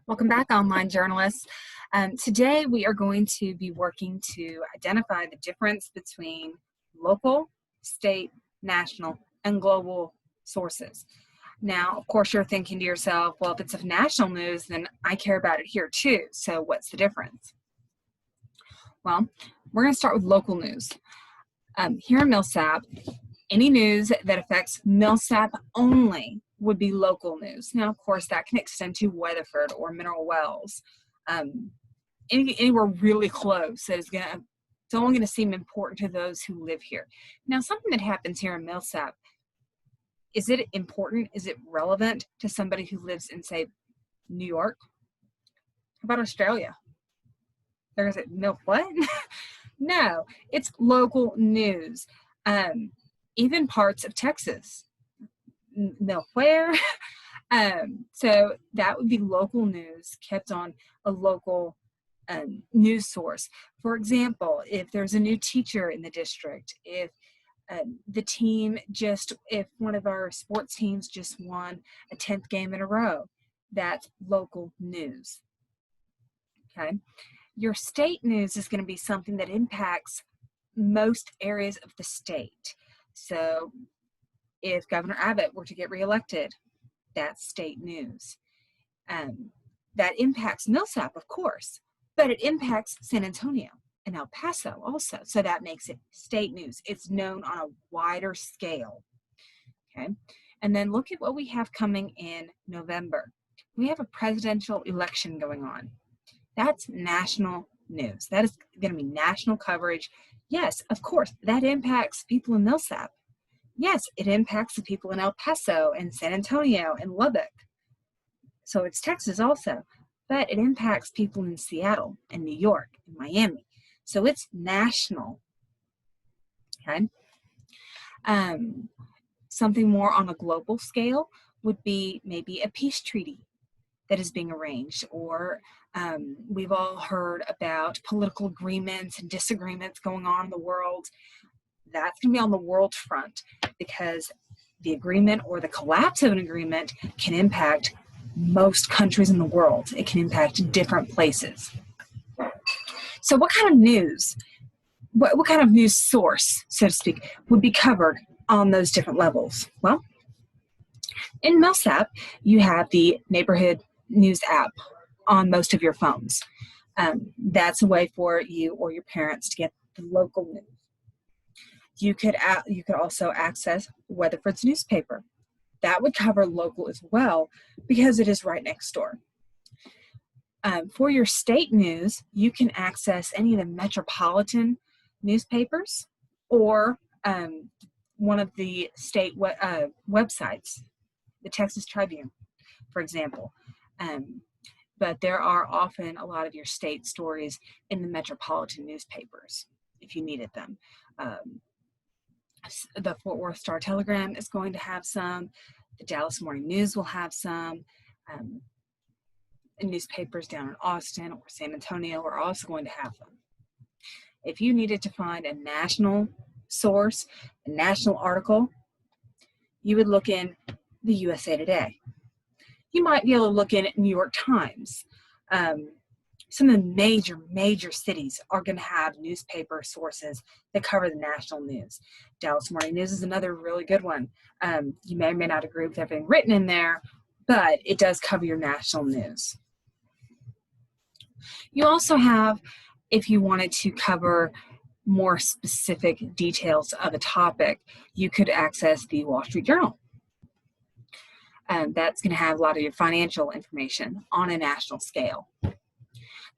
Welcome back, online journalists. Today we are going to be working to identify the difference between local, state, national, and global sources. Now, of course, you're thinking to yourself, well, if it's of national news, then I care about it here too. So what's the difference? Well, we're going to start with local news. Here in Millsap, any news that affects Millsap only would be local news. Now, of course, that can extend to Weatherford or Mineral Wells. Anywhere really close that is it's only going to seem important to those who live here. Now, something that happens here in Millsap, is it important? Is it relevant to somebody who lives in, say, New York? How about Australia? There's it, what? No, it's local news. Even parts of Texas. Where? So that would be local news kept on a local news source. For example, if there's a new teacher in the district, if if one of our sports teams just won a 10th game in a row, that's local news. Okay. Your state news is going to be something that impacts most areas of the state. So if Governor Abbott were to get reelected, that's state news. That impacts Millsap, of course, but it impacts San Antonio and El Paso also. So that makes it state news. It's known on a wider scale. Okay. And then look at what we have coming in November. We have a presidential election going on. That's national news. That is going to be national coverage. Yes, of course, that impacts people in Millsap. Yes, it impacts the people in El Paso and San Antonio and Lubbock. So it's Texas also, but it impacts people in Seattle and New York and Miami. So it's national. Okay. Something more on a global scale would be maybe a peace treaty that is being arranged, or we've all heard about political agreements and disagreements going on in the world. That's going to be on the world front, because the agreement or the collapse of an agreement can impact most countries in the world. It can impact different places. So what kind of news, what kind of news source, so to speak, would be covered on those different levels? Well, in Millsap, you have the neighborhood news app on most of your phones. That's a way for you or your parents to get the local news. You could also access Weatherford's newspaper. That would cover local as well, because it is right next door. For your state news, you can access any of the metropolitan newspapers or one of the state websites, the Texas Tribune, for example. But there are often a lot of your state stories in the metropolitan newspapers if you needed them. The Fort Worth Star-Telegram is going to have some. The Dallas Morning News will have some. Newspapers down in Austin or San Antonio are also going to have them. If you needed to find a national source, a national article, you would look in the USA Today. You might be able to look in at New York Times. Some of the major cities are going to have newspaper sources that cover the national news. Dallas Morning News is another really good one. You may or may not agree with everything written in there, but it does cover your national news. You also have, if you wanted to cover more specific details of a topic, you could access the Wall Street Journal. That's going to have a lot of your financial information on a national scale.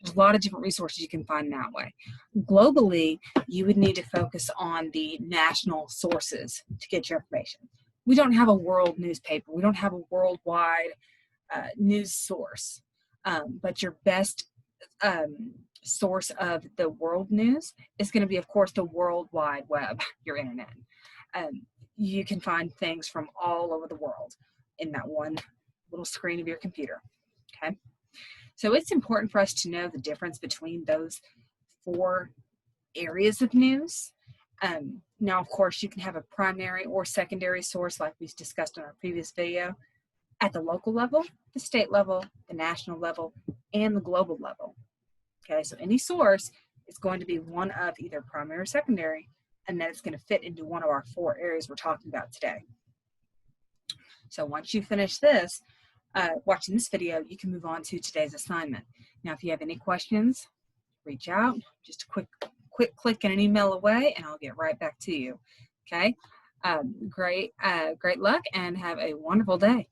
There's a lot of different resources you can find that way. Globally, you would need to focus on the national sources to get your information. We don't have a world newspaper. We don't have a worldwide news source. But your best source of the world news is going to be, of course, the World Wide Web, your internet. You can find things from all over the world in that one little screen of your computer. Okay. So it's important for us to know the difference between those 4 areas of news. Now, of course, you can have a primary or secondary source like we discussed in our previous video. at the local level, the state level, the national level, and the global level. Okay, so any source is going to be one of either primary or secondary, and then it's going to fit into one of our 4 areas we're talking about today. So once you finish this, watching this video, you can move on to today's assignment. Now, if you have any questions, reach out, just a quick click and an email away, and I'll get right back to you. Okay, great luck and have a wonderful day.